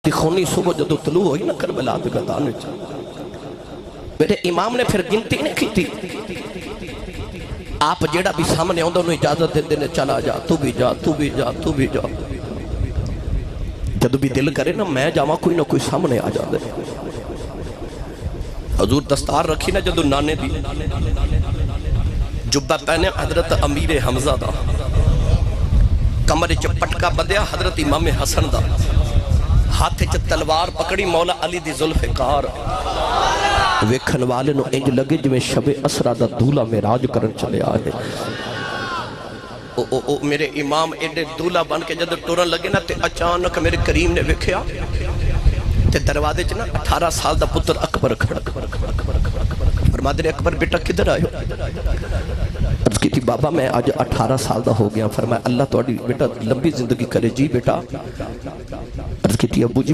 दी खूनी सुबह जो तलू हुई ना करबला दे मैदान विच, मेरे इमाम ने फिर गिनती नहीं की। आप जेड़ा भी सामने आंदा उन्हें इजाजत देते ने, चला जा, तू भी जा, तू भी जा, तू भी जा। जब भी दिल करे ना मैं जावा, कोई ना कोई सामने आ जाता। हजूर दस्तार रखी ना जदों नाने दी, जुब्बा पहने हजरत अमीर हमजा दा, कमरे च पटका बंधिया हजरत इमाम हसन दा, हाथ च तलवार पकड़ी मौला अली दी जुल्फिकार। वेखन वाले नु इंज लगे जिवें शबे असरा दा दूल्हा मेराज करन चलिया है। ओ मेरे इमाम एडे दूल्हा बन के जब टुरन लगे ना, ते अचानक मेरे करीम ने वेख्या ते दरवाजे च ना 18 साल दा पुत्र अकबर खड़ा। फरमाते ने अकबर बेटा किधर आयो? अर्ज की थी बाबा मैं आज 18 साल दा हो गया। फरमाया अल्लाह तुहाडी बेटा लंबी जिंदगी करे जी बेटा। अर्ज की थी अबू जी